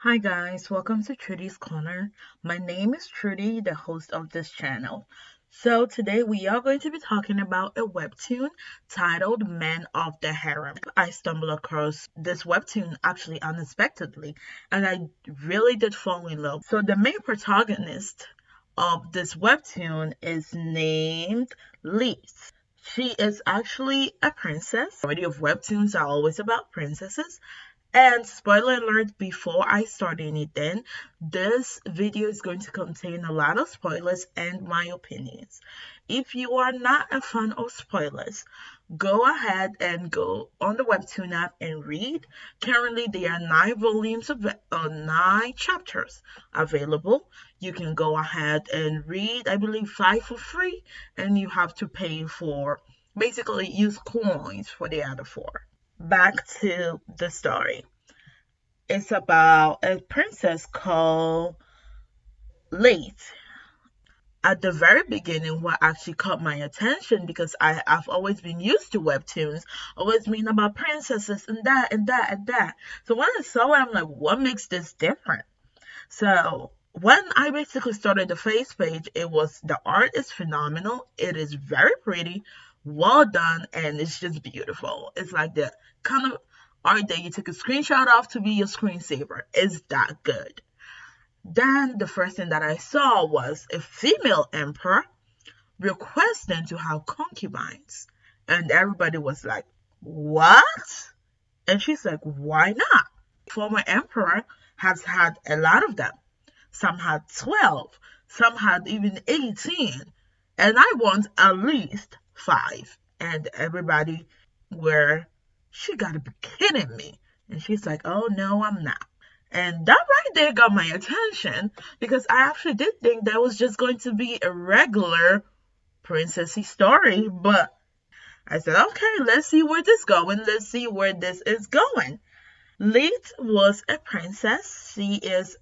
Hi guys, welcome to Trudy's Corner. My name is Trudy, the host of this channel. So today we are going to be talking about a webtoon titled Men of the Harem. I stumbled across this webtoon actually unexpectedly and I really did fall in love. So the main protagonist of this webtoon is named Liz. She is actually a princess. The majority of webtoons are always about princesses, and spoiler alert, before I start anything, this video is going to contain a lot of spoilers and my opinions. If you are not a fan of spoilers, go ahead and go on the Webtoon app and read. Currently, there are 9 volumes of 9 chapters available. You can go ahead and read, I believe, 5 for free, and you have to pay for basically use coins for the other 4. Back to the story. It's about a princess called Late. At the very beginning, what actually caught my attention, because I've always been used to webtoons, always been about princesses and that and that and that. So when I saw it, I'm like, what makes this different? So when I basically started the face page, it was the art is phenomenal. It is very pretty, well done, and it's just beautiful. It's like the kind of art that you take a screenshot of to be your screensaver. It's that good. Then the first thing that I saw was a female emperor requesting to have concubines. And everybody was like, what? And she's like, why not? Former emperor has had a lot of them. Some had 12, some had even 18, and I want at least 5. And everybody were, she gotta be kidding me. And she's like, oh no, I'm not. And that right there got my attention because I actually did think that was just going to be a regular princessy story. But I said, okay, let's see where this is going. Let's see where this is going. Late was a princess. She is,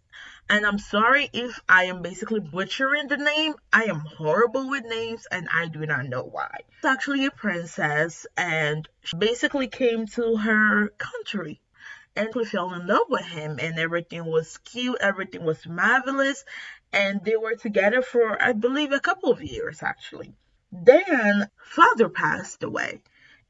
and I'm sorry if I am basically butchering the name. I am horrible with names and I do not know why. She's actually a princess and she basically came to her country and we fell in love with him and everything was cute, everything was marvelous, and they were together for I believe a couple of years actually. Then father passed away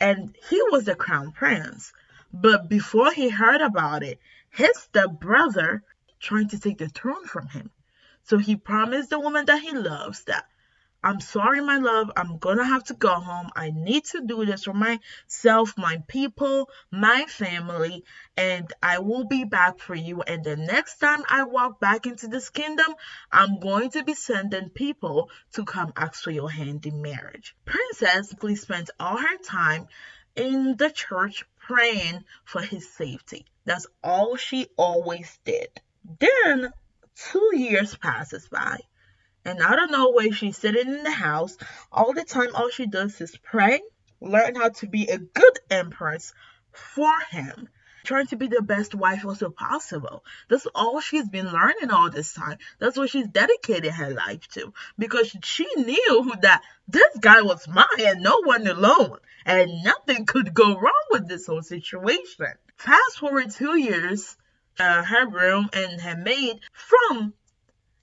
and he was the crown prince. But before he heard about it, his stepbrother trying to take the throne from him. So he promised the woman that he loves that I'm sorry, my love, I'm gonna have to go home. I need to do this for myself, my people, my family, and I will be back for you. And the next time I walk back into this kingdom, I'm going to be sending people to come ask for your hand in marriage. Princess please spent all her time in the church praying for his safety. That's all she always did. Then 2 years passes by. And I don't know where she's sitting in the house. All the time, all she does is pray, learn how to be a good empress for him, trying to be the best wife also possible. That's all she's been learning all this time. That's what she's dedicated her life to. Because she knew that this guy was mine and no one alone. And nothing could go wrong with this whole situation. Fast forward 2 years, her groom and her maid from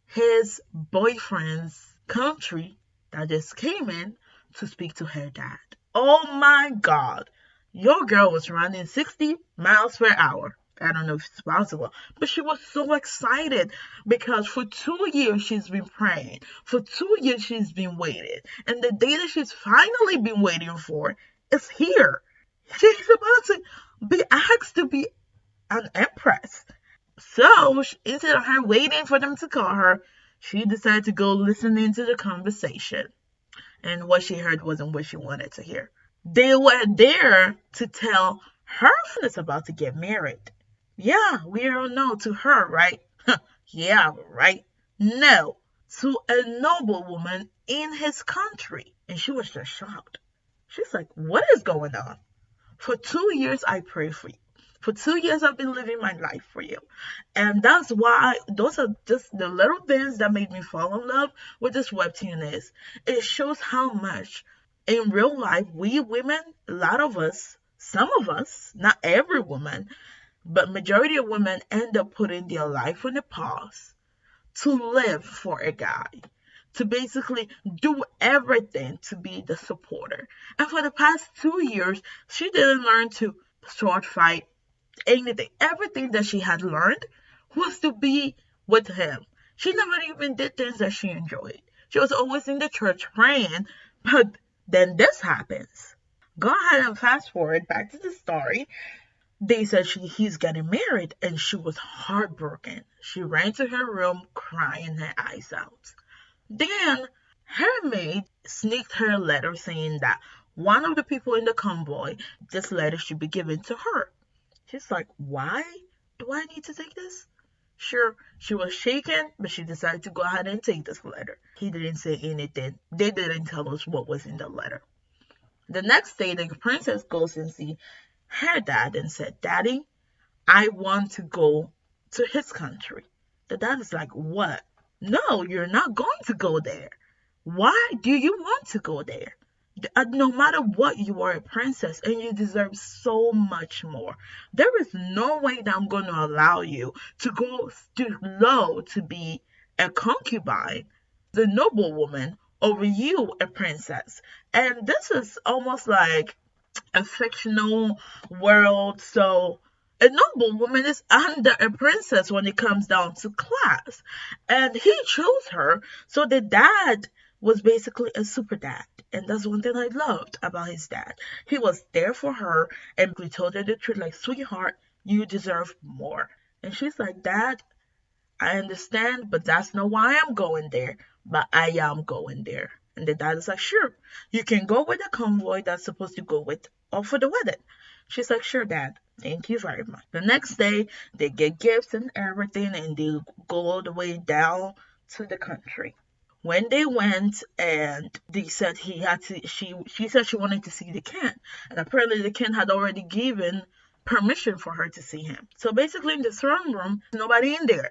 his boyfriend's country that just came in to speak to her dad. Oh my God. Your girl was running 60 miles per hour. I don't know if it's possible, but she was so excited because for 2 years she's been praying. For 2 years she's been waiting. And the day that she's finally been waiting for is here. She's about to be asked to be an empress. So instead of her waiting for them to call her, she decided to go listen into the conversation. And what she heard wasn't what she wanted to hear. They were there to tell her is about to get married. Yeah, we all know to her, right? Yeah, right. No, to a noblewoman in his country. And she was just shocked. She's like, what is going on? For 2 years, I pray for you. For 2 years, I've been living my life for you. And that's why those are just the little things that made me fall in love with this webtoon is. It shows how much in real life, we women, a lot of us, some of us, not every woman, But majority of women end up putting their life on a pause to live for a guy, to basically do everything to be the supporter. And for the past 2 years, she didn't learn to sword fight, anything. Everything that she had learned was to be with him. She never even did things that she enjoyed. She was always in the church praying, but then this happens. Go ahead and fast forward back to the story. They said he's getting married, and she was heartbroken. She ran to her room crying her eyes out. Then her maid sneaked her a letter saying that one of the people in the convoy, this letter should be given to her. She's like, why do I need to take this? Sure, she was shaken, but she decided to go ahead and take this letter. He didn't say anything. They didn't tell us what was in the letter. The next day, the princess goes and see her dad and said, Daddy, I want to go to his country. The dad is like, what? No, you're not going to go there. Why do you want to go there? No matter what, you are a princess and you deserve so much more. There is no way that I'm going to allow you to go to low to be a concubine, the noblewoman, over you, a princess. And this is almost like a fictional world. So a noblewoman is under a princess when it comes down to class. And he chose her. So the dad was basically a super dad. And that's one thing I loved about his dad. He was there for her and we told her the truth, like, sweetheart, you deserve more. And she's like, Dad, I understand, but that's not why I'm going there. But I am going there. And the dad is like, sure, you can go with the convoy that's supposed to go with or for the wedding. She's like, sure, Dad. Thank you very much. The next day, they get gifts and everything, and they go all the way down to the country. When they went and they said she said she wanted to see the king. And apparently the king had already given permission for her to see him. So basically in the throne room, nobody in there.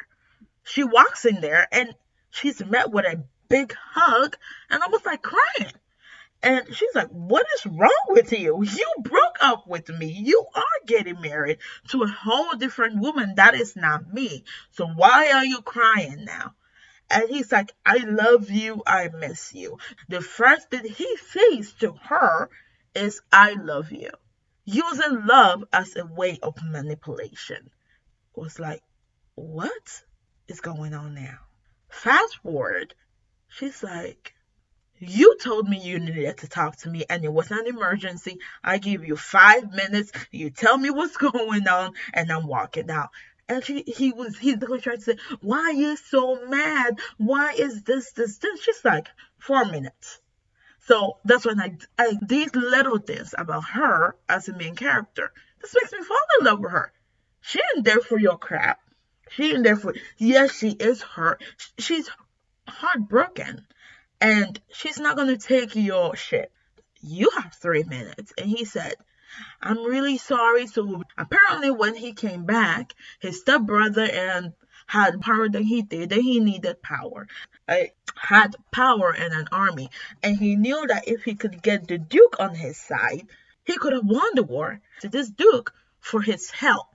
She walks in there and she's met with a big hug and almost like crying. And she's like, what is wrong with you? You broke up with me. You are getting married to a whole different woman. That is not me. So why are you crying now? And he's like, I love you. I miss you. The first thing he says to her is, I love you. Using love as a way of manipulation. It was like, what is going on now? Fast forward. She's like, you told me you needed to talk to me and it was an emergency. I give you 5 minutes. You tell me what's going on and I'm walking out. And he's basically trying to say, why are you so mad? Why is this? She's like, 4 minutes. So that's when I these little things about her as a main character. This makes me fall in love with her. She ain't there for your crap. She ain't there for, yes, she is hurt. She's heartbroken. And she's not going to take your shit. You have 3 minutes. And he said, I'm really sorry. So apparently when he came back, his stepbrother and had power than he did, and he needed power. I had power and an army. And he knew that if he could get the Duke on his side, he could have won the war. To this Duke for his help.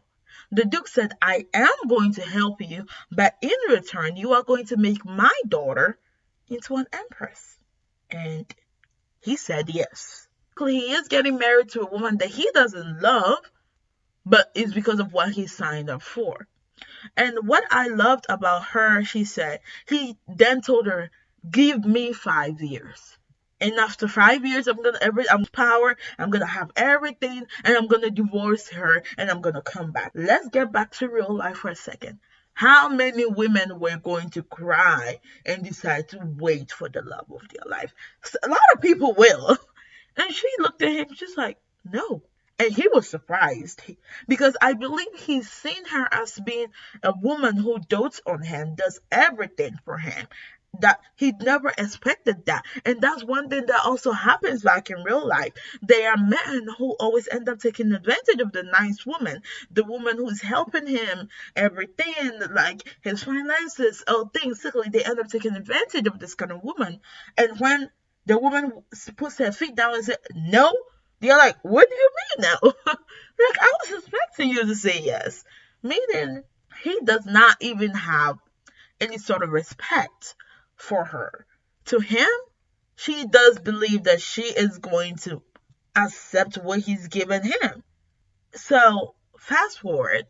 The Duke said, I am going to help you, but in return, you are going to make my daughter into an empress. And he said yes. He is getting married to a woman that he doesn't love, but it's because of what he signed up for. And what I loved about her, she said, he then told her, give me 5 years. And after 5 years, I'm power, I'm gonna have everything, and I'm gonna divorce her, and I'm gonna come back. Let's get back to real life for a second. How many women were going to cry and decide to wait for the love of their life? A lot of people will. And she looked at him just like, no. And he was surprised because I believe he's seen her as being a woman who dotes on him, does everything for him. That he never expected that. And that's one thing that also happens back in real life. There are men who always end up taking advantage of the nice woman, the woman who's helping him everything, like his finances, all things. They end up taking advantage of this kind of woman. And when the woman puts her feet down and says, no, They're like, what do you mean now? Like, I was expecting you to say yes. Meaning, he does not even have any sort of respect for her. To him, she does believe that she is going to accept what he's given him. So, fast forward,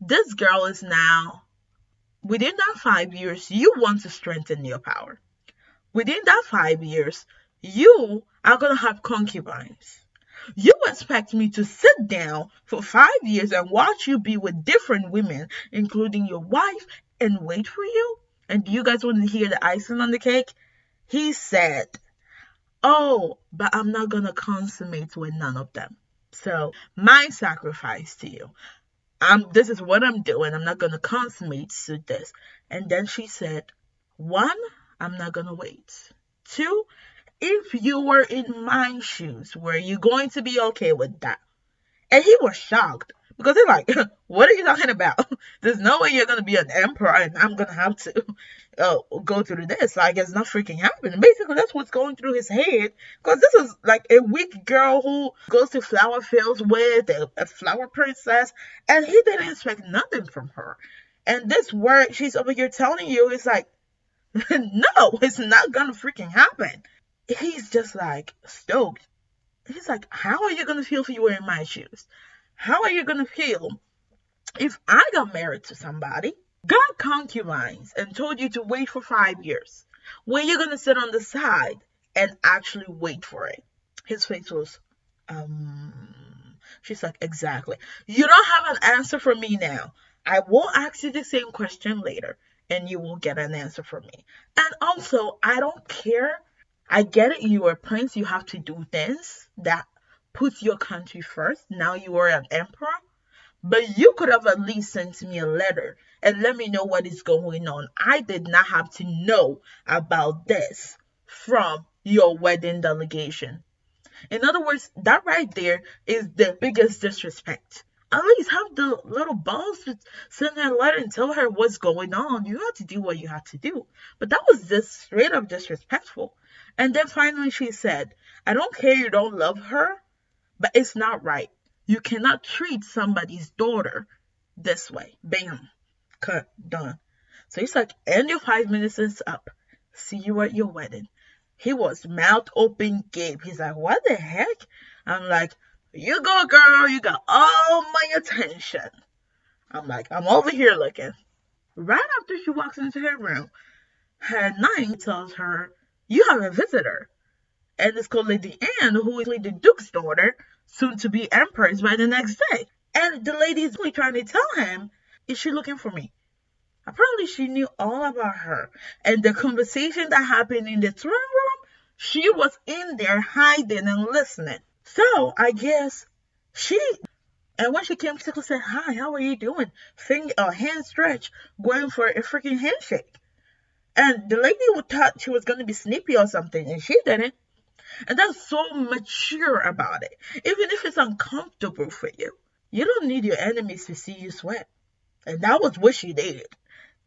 this girl is now, within that 5 years, you want to strengthen your power. Within that 5 years, you are going to have concubines. You expect me to sit down for 5 years and watch you be with different women, including your wife, and wait for you? And do you guys want to hear the icing on the cake? He said, oh, but I'm not going to consummate with none of them. So, my sacrifice to you. This is what I'm doing. I'm not going to consummate to this. And then she said, one, I'm not going to wait. Two, if you were in my shoes, were you going to be okay with that? And he was shocked because they're like, what are you talking about? There's no way you're going to be an emperor and I'm going to have to go through this. Like, it's not freaking happening. Basically, that's what's going through his head because this is like a weak girl who goes to flower fields with a flower princess, and he didn't expect nothing from her. And this word she's over here telling you is like, no, it's not going to freaking happen. He's just like stoked. He's like, how are you going to feel if you were in my shoes? How are you going to feel if I got married to somebody, got concubines, and told you to wait for 5 years? Were you going to sit on the side and actually wait for it? His face was, she's like, exactly. You don't have an answer for me now. I will ask you the same question later, and you will get an answer from me. And also, I don't care. I get it, you are a prince, you have to do things that puts your country first. Now you are an emperor. But you could have at least sent me a letter and let me know what is going on. I did not have to know about this from your wedding delegation. In other words, that right there is the biggest disrespect. At least have the little balls to send her a letter and tell her what's going on. You have to do what you have to do. But that was just straight up disrespectful. And then finally she said, I don't care you don't love her, but it's not right. You cannot treat somebody's daughter this way. Bam. Cut. Done. So he's like, and your 5 minutes is up. See you at your wedding. He was mouth open gape. He's like, what the heck? I'm like, you go, girl. You got all my attention. I'm like, I'm over here looking. Right after she walks into her room, her knight tells her, you have a visitor. And it's called Lady Anne, who is the Duke's daughter, soon to be empress by the next day. And the lady is really trying to tell him, is she looking for me? Apparently she knew all about her. And the conversation that happened in the throne room, she was in there hiding and listening. So I guess and when she came, she said, hi, how are you doing? Hand stretch, going for a freaking handshake. And the lady thought she was going to be snippy or something, and she didn't. And that's so mature about it. Even if it's uncomfortable for you, you don't need your enemies to see you sweat. And that was what she did.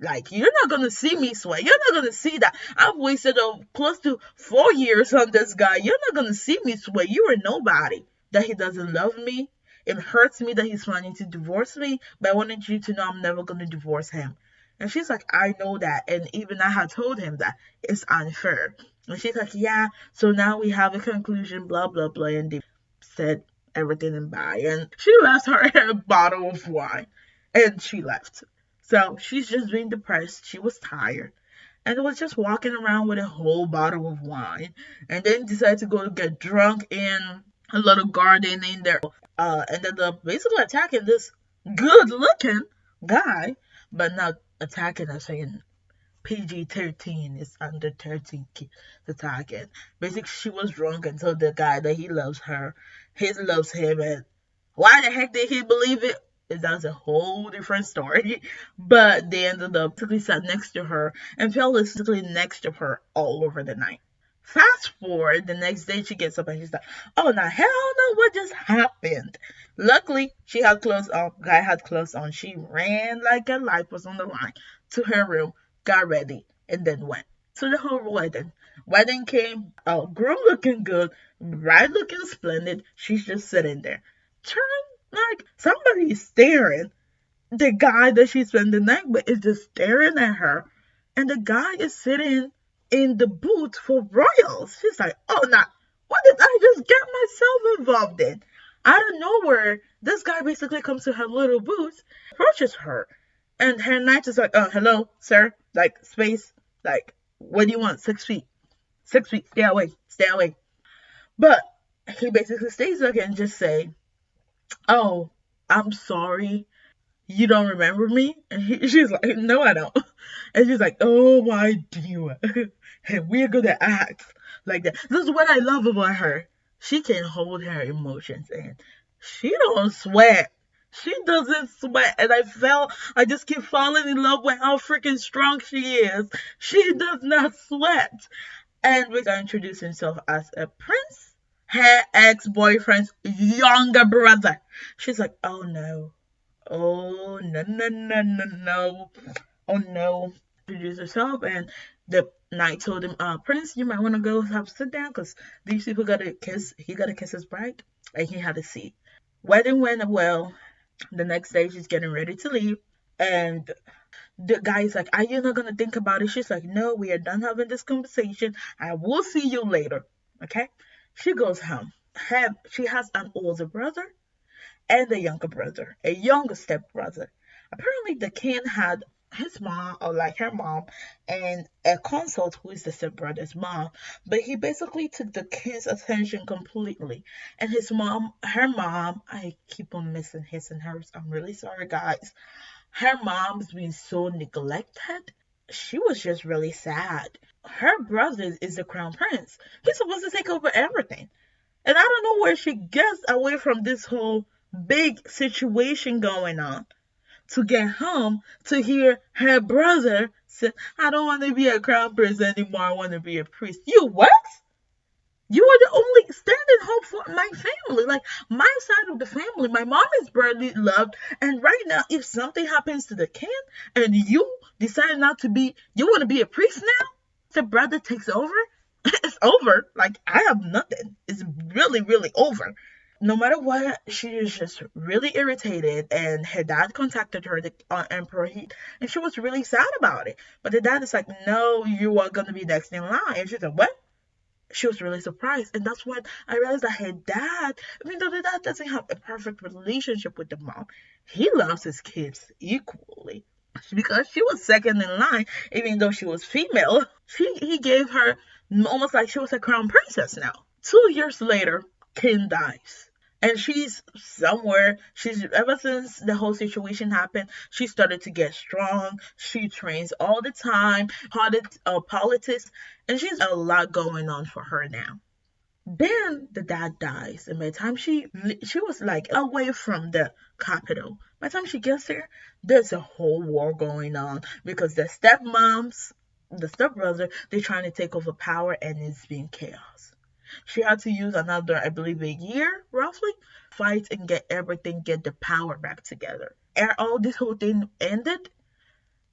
Like, you're not going to see me sweat. You're not going to see that. I've wasted close to 4 years on this guy. You're not going to see me sweat. You are nobody. That he doesn't love me. It hurts me that he's planning to divorce me. But I wanted you to know I'm never going to divorce him. And she's like, I know that. And even I had told him that it's unfair. And she's like, yeah, so now we have a conclusion, blah, blah, blah. And they said everything and bye. And she left her a bottle of wine. And she left. So she's just being depressed. She was tired. And was just walking around with a whole bottle of wine. And then decided to go get drunk in a little garden in there. And then basically attacking this good-looking guy. But not attacking us, saying PG-13 is under 13 kids attacking. Basically, she was drunk and told the guy that he loves her. He loves him. And why the heck did he believe it? That's a whole different story. But they ended up basically sat next to her and fell basically next to her all over the night. Fast forward, the next day she gets up and she's like, oh, now hell no, what just happened? Luckily, she had clothes on. Guy had clothes on. She ran like her life was on the line to her room, got ready, and then went. to the whole wedding. Wedding came, groom looking good, bride looking splendid. She's just sitting there. Turn like somebody is staring. The guy that she spent the night with is just staring at her. And the guy is sitting in the booth for royals. She's like, oh, nah, what did I just get myself involved in? Out of nowhere, this guy basically comes to her little booth, approaches her, and her knight is like, oh, hello, sir, like, space, like, what do you want? 6 feet. 6 feet, stay away, stay away. But he basically stays there and just say, oh, I'm sorry, you don't remember me? And she's like, no, I don't. And she's like, oh my dear. And we're gonna act like that. This is what I love about her. She can hold her emotions and she don't sweat. She doesn't sweat. And I just keep falling in love with how freaking strong she is. She does not sweat. And we gonna introduce himself as a prince, her ex-boyfriend's younger brother. She's like, oh no. Oh, no, no, no, no, no. Oh, no. Introduced herself, and the knight told him, Prince, you might want to go have a sit down because these people got to kiss. He got to kiss his bride, and he had a seat. Wedding went well. The next day, she's getting ready to leave, and the guy's like, are you not going to think about it? She's like, no, we are done having this conversation. I will see you later. Okay? She goes home. She has an older brother and a younger brother, a younger stepbrother. Apparently, the king had his mom, or like her mom, and a consort who is the stepbrother's mom. But he basically took the king's attention completely. And his mom, her mom, I keep on missing his and hers. I'm really sorry, guys. Her mom's been so neglected. She was just really sad. Her brother is the crown prince. He's supposed to take over everything. And I don't know where she gets away from this whole big situation going on to get home to hear her brother say, I don't want to be a crown prince anymore. I want to be a priest. You what? You are the only standing hope for my family. Like, my side of the family, my mom is barely loved. And right now, if something happens to the king and you decide not to be, you want to be a priest now? The brother takes over? It's over. Like, I have nothing. It's really, really over. No matter what, she is just really irritated, and her dad contacted her, the emperor, and she was really sad about it. But the dad is like, no, you are going to be next in line. And she said, what? She was really surprised, and that's when I realized that her dad, even though the dad doesn't have a perfect relationship with the mom, he loves his kids equally. Because she was second in line, even though she was female, he gave her almost like she was a crown princess now. 2 years later, King dies. And she's somewhere, ever since the whole situation happened, she started to get strong. She trains all the time, politics, and she's a lot going on for her now. Then the dad dies, and by the time she was like away from the capital. By the time she gets there, there's a whole war going on because the stepbrother, they're trying to take over power, and it's been chaos. She had to use another, I believe, a year, roughly, fight and get the power back together. And all this whole thing ended.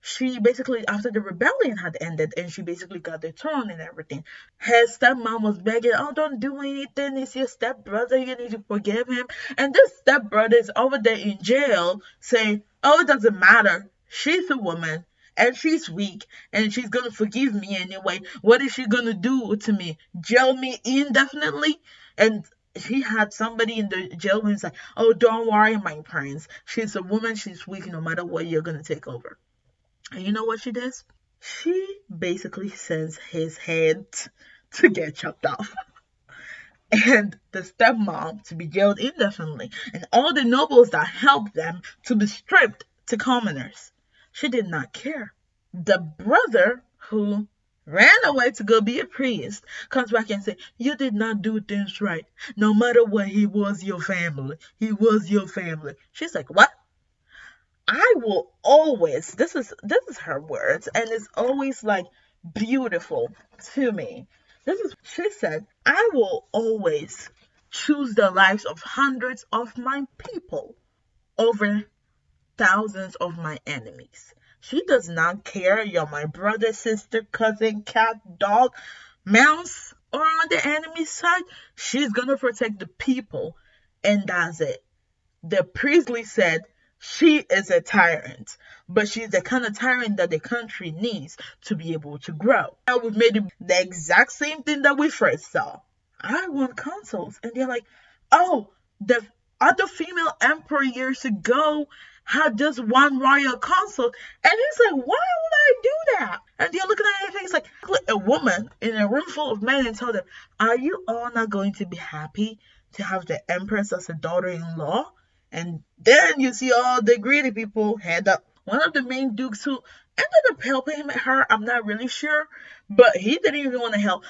She basically, after the rebellion had ended, and she basically got the throne and everything, her stepmom was begging, oh, don't do anything. It's your stepbrother. You need to forgive him. And this stepbrother is over there in jail saying, oh, it doesn't matter. She's a woman. And she's weak, and she's gonna forgive me anyway. What is she gonna do to me? Jail me indefinitely? And he had somebody in the jail who's like, oh, don't worry, my prince. She's a woman, she's weak, no matter what, you're gonna take over. And you know what she does? She basically sends his head to get chopped off. And the stepmom to be jailed indefinitely. And all the nobles that helped them to be stripped to commoners. She did not care. The brother who ran away to go be a priest comes back and says, you did not do things right. No matter what, he was your family. He was your family. She's like, what? I will always, this is her words, and it's always like beautiful to me. She said, I will always choose the lives of hundreds of my people over thousands of my enemies. She does not care. You're my brother, sister, cousin, cat, dog, mouse, or on the enemy side. She's gonna protect the people, and that's it. The priestly said she is a tyrant, but she's the kind of tyrant that the country needs to be able to grow. Now we've made the exact same thing that we first saw. I want consoles, and they're like, oh, the other female emperor years ago had just one royal consort, and he's like, why would I do that? And they're looking at her face like a woman in a room full of men and tell them, are you all not going to be happy to have the empress as a daughter-in-law? And then you see all the greedy people head up. One of the main dukes who ended up helping her, I'm not really sure, but he didn't even want to help.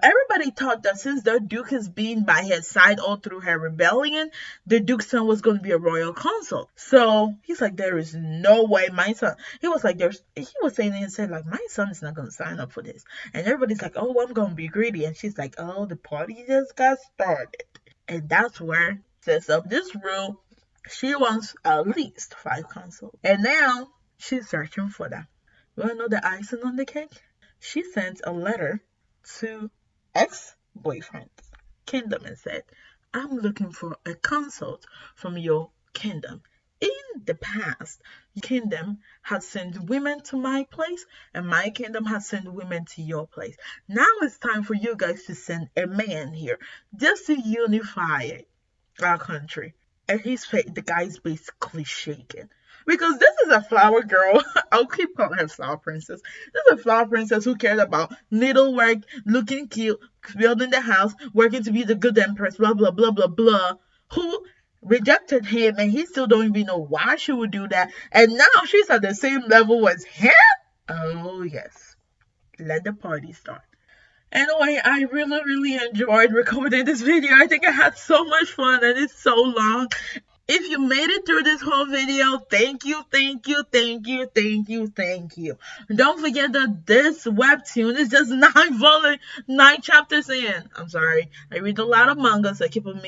Everybody thought that since the duke has been by his side all through her rebellion, the duke's son was going to be a royal consort. So he's like, there is no way my son. He was like, he was saying and said like, my son is not going to sign up for this. And everybody's like, oh, I'm going to be greedy. And she's like, oh, the party just got started. And that's where sets up this rule. She wants at least 5 consoles. And now she's searching for them. You want to know the icing on the cake? She sent a letter to ex-boyfriend's kingdom and said, I'm looking for a consort from your kingdom. In the past, your kingdom has sent women to my place, and my kingdom has sent women to your place. Now it's time for you guys to send a man here, just to unify our country. And the guy's basically shaking. Because this is a flower girl. I'll keep calling her flower princess. This is a flower princess who cares about needlework, looking cute, building the house, working to be the good empress, blah, blah, blah, blah, blah. Who rejected him, and he still don't even know why she would do that. And now she's at the same level as him? Oh, yes. Let the party start. Anyway, I really enjoyed recording this video. I think I had so much fun, and it's so long. If you made it through this whole video, thank you. Don't forget that this webtoon is just 9 chapters in. I'm sorry. I read a lot of manga, so I keep on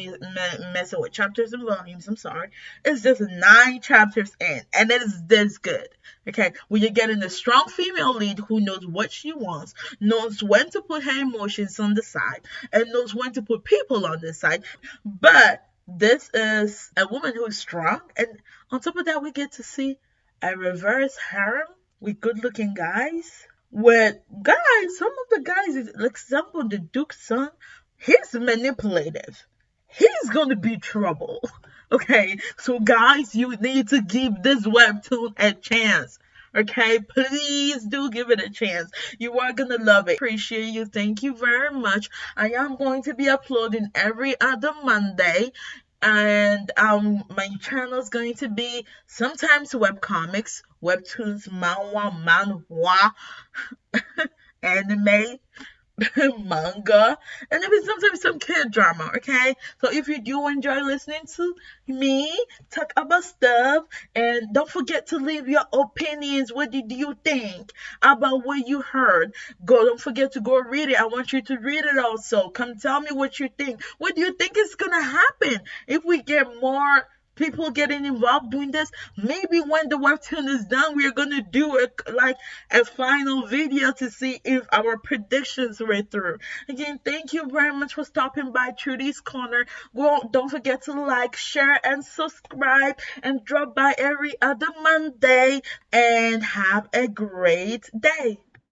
messing with chapters and volumes. I'm sorry. It's just 9 chapters in, and it is this good. Okay, when you're getting a strong female lead who knows what she wants, knows when to put her emotions on the side, and knows when to put people on the side, but this is a woman who is strong, and on top of that, we get to see a reverse harem with good-looking guys. With guys, some of the guys, like example, the Duke's son, he's manipulative. He's gonna be trouble. Okay, so guys, you need to give this webtoon a chance. Okay, please do give it a chance. You are gonna love it. Appreciate you. Thank you very much. I am going to be uploading every other Monday. And my channel is going to be sometimes webcomics, webtoons, manhwa, anime, manga, and even sometimes some kid drama. Okay, so if you do enjoy listening to me talk about stuff, and don't forget to leave your opinions. What did you think about what you heard? Don't forget to go read it. I want you to read it also. Come tell me what you think. What do you think is gonna happen if we get more people getting involved doing this? Maybe when the webtoon is done, we're gonna do a final video to see if our predictions were through. Again, thank you very much for stopping by Trudy's Corner. Don't forget to like, share, and subscribe, and drop by every other Monday, and have a great day.